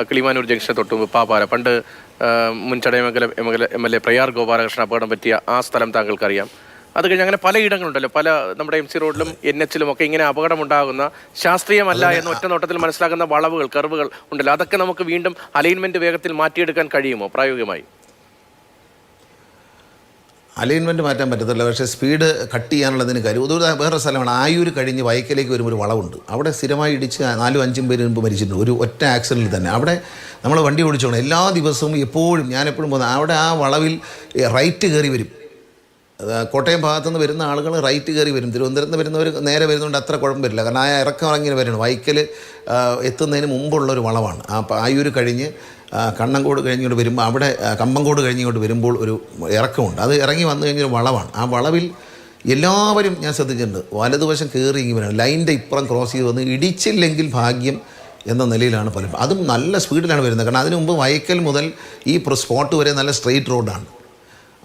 Kilimanoor junction തൊട്ട് പാപ്പാല പണ്ട് മുൻ ചടയമംഗലം MLA പ്രയാർ ഗോപാലകൃഷ്ണൻ അപകടം പറ്റിയ ആ സ്ഥലം താങ്കൾക്കറിയാം. അത് കഴിഞ്ഞ് അങ്ങനെ പലയിടങ്ങളുണ്ടല്ലോ, പല നമ്മുടെ MC റോഡിലും NH ഒക്കെ ഇങ്ങനെ അപകടമുണ്ടാകുന്ന ശാസ്ത്രീയമല്ല എന്ന് ഒറ്റ നോട്ടത്തിൽ മനസ്സിലാക്കുന്ന വളവുകൾ, കർവുകൾ ഉണ്ടല്ലോ. അതൊക്കെ നമുക്ക് വീണ്ടും അലൈൻമെന്റ് വേഗത്തിൽ മാറ്റിയെടുക്കാൻ കഴിയുമോ പ്രായോഗികമായി? അലൈൻമെൻറ്റ് മാറ്റാൻ പറ്റത്തില്ല, പക്ഷേ സ്പീഡ് കട്ട് ചെയ്യാനുള്ളതിന് കാര്യം വേറെ സ്ഥലമാണ്. ആയൂർ കഴിഞ്ഞ് വയക്കലേക്ക് വരുമ്പോൾ ഒരു വളവുണ്ട്. അവിടെ സ്ഥിരമായി ഇടിച്ച് 4-5 പേര് മുമ്പ് മരിച്ചിട്ടുണ്ട് ഒരു ഒറ്റ ആക്സിഡൻറ്റിൽ തന്നെ. അവിടെ നമ്മൾ വണ്ടി ഓടിച്ചോണം എല്ലാ ദിവസവും എപ്പോഴും, ഞാനെപ്പോഴും പോകുന്നത് അവിടെ. ആ വളവിൽ റൈറ്റ് കയറി വരും. കോട്ടയം ഭാഗത്തുനിന്ന് വരുന്ന ആളുകൾ റൈറ്റ് കയറി വരും. തിരുവനന്തപുരത്ത് നിന്ന് വരുന്നവർ നേരെ വരുന്നതുകൊണ്ട് അത്ര കുഴപ്പം വരില്ല. കാരണം ആ ഇറക്കം ഇറങ്ങി വരണം. വൈക്കൽ എത്തുന്നതിന് മുമ്പുള്ളൊരു വളവാണ്. ആ ആയൂർ കഴിഞ്ഞ് കണ്ണങ്കോട് കഴിഞ്ഞിങ്ങോട്ട് വരുമ്പോൾ, അവിടെ കമ്പങ്കോട് കഴിഞ്ഞിങ്ങോട്ട് വരുമ്പോൾ ഒരു ഇറക്കമുണ്ട്. അത് ഇറങ്ങി വന്നു കഴിഞ്ഞൊരു വളവാണ്. ആ വളവിൽ എല്ലാവരും ഞാൻ ശ്രദ്ധിച്ചിട്ടുണ്ട്, വലതുവശം കയറി ഇങ്ങനെ വരണം. ലൈനിൻ്റെ ഇപ്പുറം ക്രോസ് ചെയ്ത് വന്ന് ഇടിച്ചില്ലെങ്കിൽ ഭാഗ്യം എന്ന നിലയിലാണ് പലരും. അതും നല്ല സ്പീഡിലാണ് വരുന്നത്. കാരണം അതിനു മുമ്പ് വയക്കൽ മുതൽ ഈ സ്പോട്ട് വരെ നല്ല സ്ട്രെയിറ്റ് റോഡാണ്.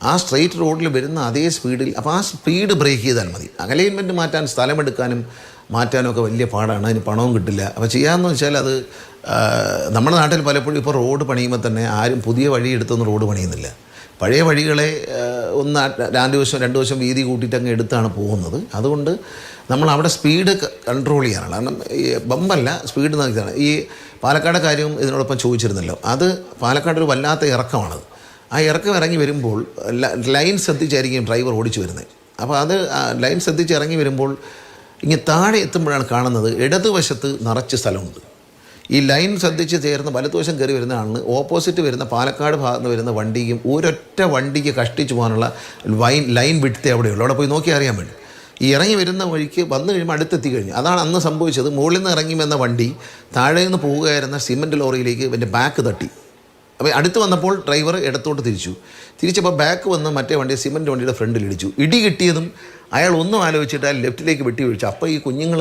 ആ സ്ട്രെയിറ്റ് റോഡിൽ വരുന്ന അതേ സ്പീഡിൽ, അപ്പോൾ ആ സ്പീഡ് ബ്രേക്ക് ചെയ്താൽ മതി. അലൈൻമെൻറ്റ് മാറ്റാൻ, സ്ഥലമെടുക്കാനും മാറ്റാനും ഒക്കെ വലിയ പാടാണ്. അതിന് പണവും കിട്ടില്ല. അപ്പോൾ ചെയ്യാമെന്ന് വെച്ചാൽ അത് നമ്മുടെ നാട്ടിൽ പലപ്പോഴും ഇപ്പോൾ റോഡ് പണിയുമ്പോൾ തന്നെ ആരും പുതിയ വഴി എടുത്തൊന്നും റോഡ് പണിയുന്നില്ല. പഴയ വഴികളെ ഒന്ന് 2 വശം വീതി കൂട്ടിയിട്ട് അങ്ങ് എടുത്താണ് പോകുന്നത്. അതുകൊണ്ട് നമ്മൾ അവിടെ സ്പീഡ് കൺട്രോൾ ചെയ്യാനാണ്. കാരണം ഈ ബമ്പല്ല, സ്പീഡ് നോക്കിയാണ്. ഈ പാലക്കാട് കാര്യവും ഇതിനോടൊപ്പം ചോദിച്ചിരുന്നല്ലോ. അത് പാലക്കാട് ഒരു വല്ലാത്ത ഇറക്കമാണത്. ആ ഇറക്കം ഇറങ്ങി വരുമ്പോൾ ലൈൻ ശ്രദ്ധിച്ചായിരിക്കും ഡ്രൈവർ ഓടിച്ചു വരുന്നത്. അപ്പോൾ അത് ലൈൻ ശ്രദ്ധിച്ച് ഇറങ്ങി വരുമ്പോൾ ഇങ്ങനെ താഴെ എത്തുമ്പോഴാണ് കാണുന്നത് ഇടതുവശത്ത് നിറച്ച് സ്ഥലമുണ്ട്. ഈ ലൈൻ ശ്രദ്ധിച്ച് ചേർന്ന് വലതുവശം കയറി വരുന്ന ആളിന് ഓപ്പോസിറ്റ് വരുന്ന പാലക്കാട് ഭാഗത്ത് വരുന്ന വണ്ടിക്കും ഒരൊറ്റ വണ്ടിക്ക് കഷ്ടിച്ച് പോകാനുള്ള ലൈൻ വിട്ടേ അവിടെയുള്ളൂ. അവിടെ പോയി നോക്കി അറിയാൻ വേണ്ടി. ഈ ഇറങ്ങി വരുന്ന വഴിക്ക് വന്നു കഴിയുമ്പോൾ അടുത്തെത്തി കഴിഞ്ഞു. അതാണ് അന്ന് സംഭവിച്ചത്. മുകളിൽ നിന്ന് ഇറങ്ങി വന്ന വണ്ടി താഴെ നിന്ന് പോവുകയായിരുന്ന സിമൻറ്റ് ലോറിയിലേക്ക് എൻ്റെ ബാക്ക് തട്ടി. അപ്പോൾ അടുത്ത് വന്നപ്പോൾ ഡ്രൈവർ ഇടത്തോട്ട് തിരിച്ചപ്പോൾ ബാക്ക് വന്ന് മറ്റേ വണ്ടി സിമൻറ്റ് വണ്ടിയുടെ ഫ്രണ്ടിൽ ഇടിച്ചു. ഇടി കിട്ടിയതും അയാൾ ഒന്നും ആലോചിച്ചിട്ട് അയാൾ ലെഫ്റ്റിലേക്ക് വെട്ടി വീഴ്ച. അപ്പോൾ ഈ കുഞ്ഞുങ്ങൾ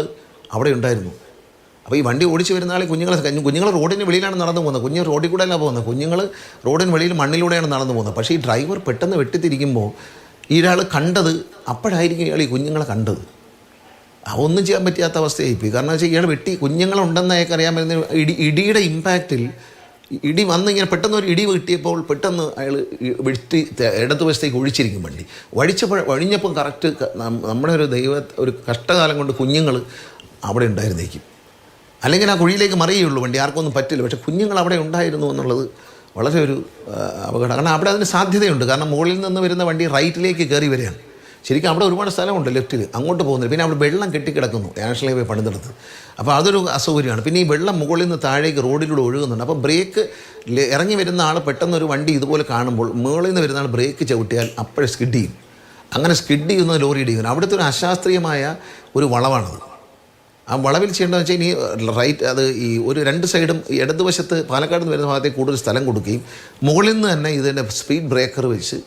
അവിടെ ഉണ്ടായിരുന്നു. അപ്പോൾ ഈ വണ്ടി ഓടിച്ച് വരുന്ന ആളെ കുഞ്ഞുങ്ങൾ റോഡിന് വെളിയിലാണ് നടന്നു പോകുന്നത്. കുഞ്ഞ് റോഡിൽ കൂടെ അല്ല പോകുന്നത്. കുഞ്ഞുങ്ങൾ റോഡിന് വെളിയിൽ മണ്ണിലൂടെയാണ് നടന്നു പോകുന്നത്. പക്ഷേ ഈ ഡ്രൈവർ പെട്ടെന്ന് വെട്ടിത്തിരിക്കുമ്പോൾ ഈ ഒരാൾ കണ്ടത് അപ്പോഴായിരിക്കും ഇയാൾ ഈ കുഞ്ഞുങ്ങളെ കണ്ടത്. ഒന്നും ചെയ്യാൻ പറ്റാത്ത അവസ്ഥയായിപ്പോയി. കാരണം വെച്ചാൽ ഇയാൾ കുഞ്ഞുങ്ങളുണ്ടെന്ന് അയാൾക്ക് അറിയാൻ പറ്റുന്ന ഇടിയുടെ ഇമ്പാക്റ്റിൽ ഇടി വന്നിങ്ങനെ പെട്ടെന്ന് ഒരു ഇടി കിട്ടിയപ്പോൾ പെട്ടെന്ന് അയാൾ ഇടതുവശത്തേക്ക് ഒഴിച്ചിരിക്കും വണ്ടി. വഴിഞ്ഞപ്പോൾ കറക്റ്റ് നമ്മുടെ ഒരു കഷ്ടകാലം കൊണ്ട് കുഞ്ഞുങ്ങൾ അവിടെ ഉണ്ടായിരുന്നേക്കും. അല്ലെങ്കിൽ ആ കുഴിയിലേക്ക് മറിയുള്ളൂ, വണ്ടി ആർക്കൊന്നും പറ്റില്ല. പക്ഷേ കുഞ്ഞുങ്ങൾ അവിടെ ഉണ്ടായിരുന്നു എന്നുള്ളത് വളരെ ഒരു അപകടം. കാരണം അവിടെ അതിന് സാധ്യതയുണ്ട്. കാരണം മുകളിൽ നിന്ന് വരുന്ന വണ്ടി റൈറ്റിലേക്ക് കയറി വരികയാണ്. ശരിക്കും അവിടെ ഒരുപാട് സ്ഥലമുണ്ട് ലെഫ്റ്റിൽ, അങ്ങോട്ട് പോകുന്നില്ല. പിന്നെ അവിടെ വെള്ളം കെട്ടിക്കിടക്കുന്നു നാഷണൽ ഹൈവേ പണിതെടുത്ത്. അപ്പോൾ അതൊരു അസൗകര്യമാണ്. പിന്നെ ഈ വെള്ളം മുകളിൽ നിന്ന് താഴേക്ക് റോഡിലൂടെ ഒഴുകുന്നുണ്ട്. അപ്പോൾ ബ്രേക്ക് ഇറങ്ങി വരുന്ന ആൾ പെട്ടെന്ന് ഒരു വണ്ടി ഇതുപോലെ കാണുമ്പോൾ മുകളിൽ നിന്ന് വരുന്ന ആൾ ബ്രേക്ക് ചവിട്ടിയാൽ അപ്പോഴേ സ്കിഡ് ചെയ്യും. അങ്ങനെ സ്കിഡ് ചെയ്യുന്ന ലോറി ഇടിക്കുന്നു. അവിടുത്തെ ഒരു അശാസ്ത്രീയമായ ഒരു വളവാണത്. ആ വളവിൽ ചെയ്യേണ്ടതെന്ന് വെച്ചാൽ ഇനി റൈറ്റ് അത് ഈ ഒരു 2 സൈഡും ഇടതുവശത്ത് പാലക്കാട് നിന്ന് വരുന്ന ഭാഗത്തേക്ക് കൂടുതൽ സ്ഥലം കൊടുക്കുകയും മുകളിൽ നിന്ന് തന്നെ ഇതിൻ്റെ സ്പീഡ് ബ്രേക്കർ വെച്ച്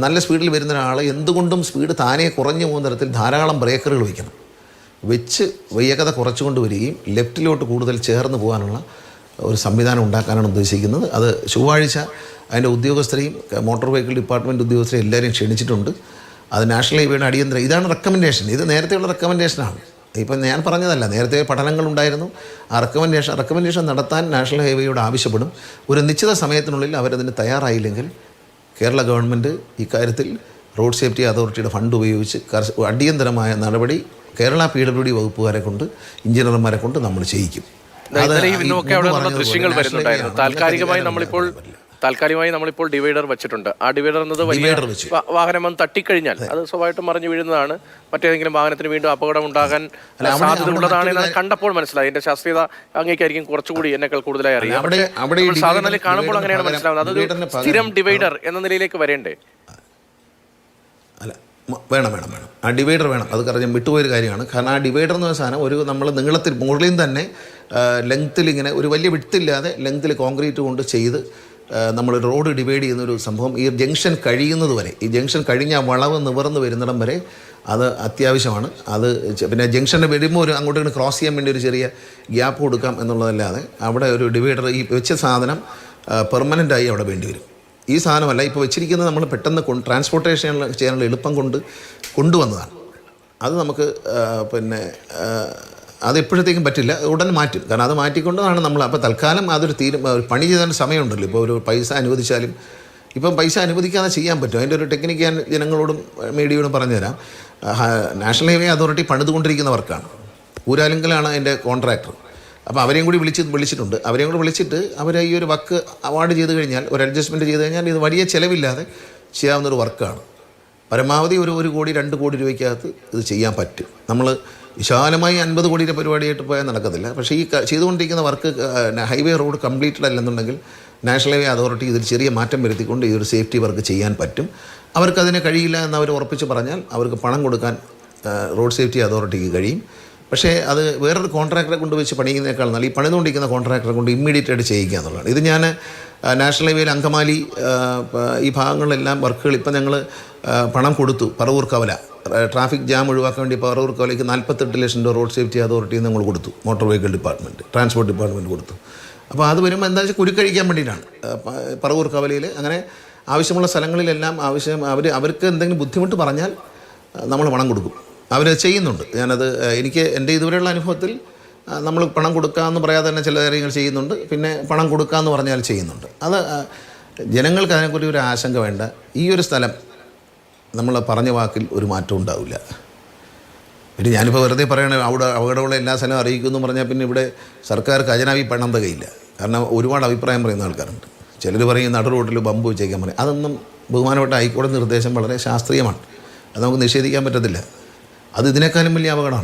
നല്ല സ്പീഡിൽ വരുന്ന ഒരാൾ എന്തുകൊണ്ടും സ്പീഡ് താനേ കുറഞ്ഞു പോകുന്ന തരത്തിൽ ധാരാളം ബ്രേക്കറുകൾ വെച്ച് വേഗത കുറച്ചുകൊണ്ട് വരികയും ലെഫ്റ്റിലോട്ട് കൂടുതൽ ചേർന്ന് പോകാനുള്ള ഒരു സംവിധാനം ഉണ്ടാക്കാനാണ് ഉദ്ദേശിക്കുന്നത്. അത് ചൊവ്വാഴ്ച അതിൻ്റെ ഉദ്യോഗസ്ഥരെയും മോട്ടോർ വെഹിക്കിൾ ഡിപ്പാർട്ട്മെൻറ്റ് ഉദ്യോഗസ്ഥരെയും എല്ലാവരെയും ക്ഷണിച്ചിട്ടുണ്ട്. അത് നാഷണൽ ഹൈവേയുടെ അടിയന്തര ഇതാണ് റെക്കമെൻഡേഷൻ. ഇത് നേരത്തെയുള്ള റെക്കമെൻഡേഷനാണ്. ഇപ്പം ഞാൻ പറഞ്ഞതല്ല, നേരത്തെ പഠനങ്ങളുണ്ടായിരുന്നു. ആ റെക്കമെൻഡേഷൻ നടത്താൻ നാഷണൽ ഹൈവേയോട് ആവശ്യപ്പെടും. ഒരു നിശ്ചിത സമയത്തിനുള്ളിൽ അവരതിന് തയ്യാറായില്ലെങ്കിൽ കേരള ഗവൺമെൻറ് ഇക്കാര്യത്തിൽ റോഡ് സേഫ്റ്റി അതോറിറ്റിയുടെ ഫണ്ട് ഉപയോഗിച്ച് അടിയന്തരമായ നടപടി കേരള PWD വകുപ്പുകാരെ കൊണ്ട്, എഞ്ചിനീയർമാരെ കൊണ്ട് നമ്മൾ ചെയ്യിക്കും. ദൃശ്യങ്ങൾ വരുന്നുണ്ടായിരുന്നു. താൽക്കാലികമായി നമ്മളിപ്പോൾ ഡിവൈഡർ വെച്ചിട്ടുണ്ട്. ആ ഡിവൈഡർ എന്നത് വലിയ വാഹനം വന്ന് തട്ടിക്കഴിഞ്ഞാൽ അത് സ്വാഭാവികമായിട്ടും മറിഞ്ഞു വീഴുന്നതാണ്. മറ്റേതെങ്കിലും വാഹനത്തിന് വീണ്ടും അപകടം ഉണ്ടാകാൻ സാധ്യത ഉള്ളതാണ് എന്ന് കണ്ടപ്പോൾ മനസ്സിലായി. എൻ്റെ ശാസ്ത്രീയത അങ്ങേക്കായിരിക്കും കുറച്ചുകൂടി എന്നെക്കാൾ കൂടുതലായി അറിയാം. സാധാരണ കാണുമ്പോൾ അങ്ങനെയാണ് മനസ്സിലാവുന്നത്. അതൊരു സ്ഥിരം ഡിവൈഡർ എന്ന നിലയിലേക്ക് വരേണ്ടേ? അല്ല, വേണം. ആ ഡിവൈഡർ വേണം. അത് കാരണം വിട്ടുപോയൊരു കാര്യമാണ്. കാരണം ആ ഡിവൈഡർ എന്ന് പറഞ്ഞ സാധനം നമ്മൾ നീളത്തിൽ മുകളിൽ തന്നെ ലെങ്ത്തിൽ ഇങ്ങനെ ഒരു വലിയ വിട്ടില്ലാതെ ലെങ്ത്തിൽ കോൺക്രീറ്റ് കൊണ്ട് ചെയ്ത് നമ്മൾ റോഡ് ഡിവൈഡ് ചെയ്യുന്നൊരു സംഭവം ഈ ജംഗ്ഷൻ കഴിയുന്നത് വരെ, ഈ ജംഗ്ഷൻ കഴിഞ്ഞ വളവ് നിവർന്ന് വരുന്നിടം വരെ അത് അത്യാവശ്യമാണ്. അത് പിന്നെ ജംഗ്ഷൻ്റെ വരുമ്പോൾ അങ്ങോട്ട് ക്രോസ് ചെയ്യാൻ വേണ്ടി ഒരു ചെറിയ ഗ്യാപ്പ് കൊടുക്കാം എന്നുള്ളതല്ലാതെ അവിടെ ഒരു ഡിവൈഡർ ഈ വെച്ച സാധനം പെർമനൻ്റായി അവിടെ വേണ്ടി വരും. ഈ സാധനമല്ല ഇപ്പോൾ വെച്ചിരിക്കുന്നത് നമ്മൾ പെട്ടെന്ന് ട്രാൻസ്പോർട്ടേഷൻ ചെയ്യാനുള്ള എളുപ്പം കൊണ്ടുവന്നതാണ്. അത് നമുക്ക് പിന്നെ അത് എപ്പോഴത്തേക്കും പറ്റില്ല, ഉടൻ മാറ്റും. കാരണം അത് മാറ്റിക്കൊണ്ടാണ് നമ്മൾ. അപ്പോൾ തൽക്കാലം അതൊരു പണി ചെയ്താൽ സമയമുണ്ടല്ലോ. ഇപ്പോൾ ഒരു പൈസ അനുവദിച്ചാലും ഇപ്പം പൈസ അനുവദിക്കാതെ ചെയ്യാൻ പറ്റും. അതിൻ്റെ ഒരു ടെക്നിക്ക് ഞാൻ ജനങ്ങളോടും മീഡിയയോടും പറഞ്ഞുതരാം. നാഷണൽ ഹൈവേ അതോറിറ്റി പണിതുകൊണ്ടിരിക്കുന്ന വർക്കാണ്. ഊരാലുങ്കലാണ് അതിൻ്റെ കോൺട്രാക്ടർ. അപ്പോൾ അവരെയും കൂടി വിളിച്ചിട്ടുണ്ട്. അവരെയും കൂടി വിളിച്ചിട്ട് അവർ ഈ ഒരു വർക്ക് അവാർഡ് ചെയ്ത് കഴിഞ്ഞാൽ, ഒരു അഡ്ജസ്റ്റ്മെൻറ്റ് ചെയ്ത് കഴിഞ്ഞാൽ ഇത് വലിയ ചിലവില്ലാതെ ചെയ്യാവുന്നൊരു വർക്കാണ്. പരമാവധി ഒരു 1 കോടി 2 കോടി രൂപയ്ക്കകത്ത് ഇത് ചെയ്യാൻ പറ്റും. നമ്മൾ വിശാലമായി 50 കോടിയുടെ പരിപാടിയായിട്ട് പോയാൽ നടക്കത്തില്ല. പക്ഷേ ഈ ചെയ്തുകൊണ്ടിരിക്കുന്ന വർക്ക് ഹൈവേ റോഡ് കംപ്ലീറ്റഡ് അല്ലെന്നുണ്ടെങ്കിൽ നാഷണൽ ഹൈവേ അതോറിറ്റി ഇതിൽ ചെറിയ മാറ്റം വരുത്തിക്കൊണ്ട് ഈ ഒരു സേഫ്റ്റി വർക്ക് ചെയ്യാൻ പറ്റും. അവർക്കതിന് കഴിയില്ല എന്നവർ ഉറപ്പിച്ച് പറഞ്ഞാൽ അവർക്ക് പണം കൊടുക്കാൻ റോഡ് സേഫ്റ്റി അതോറിറ്റിക്ക് കഴിയും. പക്ഷേ അത് വേറൊരു കോൺട്രാക്ടറെ കൊണ്ട് വെച്ച് പണിയുന്നതിനേക്കാൾ നല്ല ഈ പണിതുകൊണ്ടിരിക്കുന്ന കോൺട്രാക്ടറെ കൊണ്ട് ഇമ്മീഡിയറ്റ് ആയിട്ട് ചെയ്യിക്കുക എന്നുള്ളതാണ്. ഇത് ഞാൻ നാഷണൽ ഹൈവേയിൽ അങ്കമാലി ഈ ഭാഗങ്ങളിലെല്ലാം വർക്കുകൾ ഇപ്പം ഞങ്ങൾ പണം കൊടുത്തു. പറവൂർ കവല ട്രാഫിക് ജാം ഒഴിവാക്കാൻ വേണ്ടി പറവൂർ കവലയ്ക്ക് 48 ലക്ഷം രൂപ റോഡ് സേഫ്റ്റി അതോറിറ്റിയിൽ നമ്മൾ കൊടുത്തു. Motor vehicle department, transport department കൊടുത്തു. അപ്പോൾ അത് വരുമ്പോൾ എന്താ വെച്ചാൽ കുരുക്കഴിക്കാൻ വേണ്ടിയിട്ടാണ്. പറവൂർ കവലയിൽ അങ്ങനെ ആവശ്യമുള്ള സ്ഥലങ്ങളിലെല്ലാം അവർക്ക് എന്തെങ്കിലും ബുദ്ധിമുട്ട് പറഞ്ഞാൽ നമ്മൾ പണം കൊടുക്കും. അവർ ചെയ്യുന്നുണ്ട്. ഞാനത് എനിക്ക് എൻ്റെ ഇതുവരെയുള്ള അനുഭവത്തിൽ നമ്മൾ പണം കൊടുക്കാമെന്ന് പറയാതെ തന്നെ ചില കാര്യങ്ങൾ ചെയ്യുന്നുണ്ട്. പിന്നെ പണം കൊടുക്കാമെന്ന് പറഞ്ഞാൽ ചെയ്യുന്നുണ്ട്. അത് ജനങ്ങൾക്ക് അതിനെക്കുറിച്ച് ഒരു ആശങ്ക വേണ്ട. ഈ ഒരു സ്ഥലം നമ്മൾ പറഞ്ഞ വാക്കിൽ ഒരു മാറ്റം ഉണ്ടാവില്ല. പിന്നെ ഞാനിപ്പോൾ വെറുതെ പറയണേ അവിടെ അപകടമുള്ള എല്ലാ സ്ഥലവും അറിയിക്കുമെന്ന് പറഞ്ഞാൽ പിന്നെ ഇവിടെ സർക്കാർ ഖജനാവി പണം തികയില്ല. കാരണം ഒരുപാട് അഭിപ്രായം പറയുന്ന ആൾക്കാരുണ്ട്. ചിലർ പറയും നടു റോഡിൽ ബമ്പ് വെച്ചേക്കാൻ പറയും. അതൊന്നും ബഹുമാനപ്പെട്ട ഹൈക്കോടതി നിർദ്ദേശം വളരെ ശാസ്ത്രീയമാണ്. അത് നമുക്ക് നിഷേധിക്കാൻ പറ്റത്തില്ല. അത് ഇതിനേക്കാളും വലിയ അപകടമാണ്.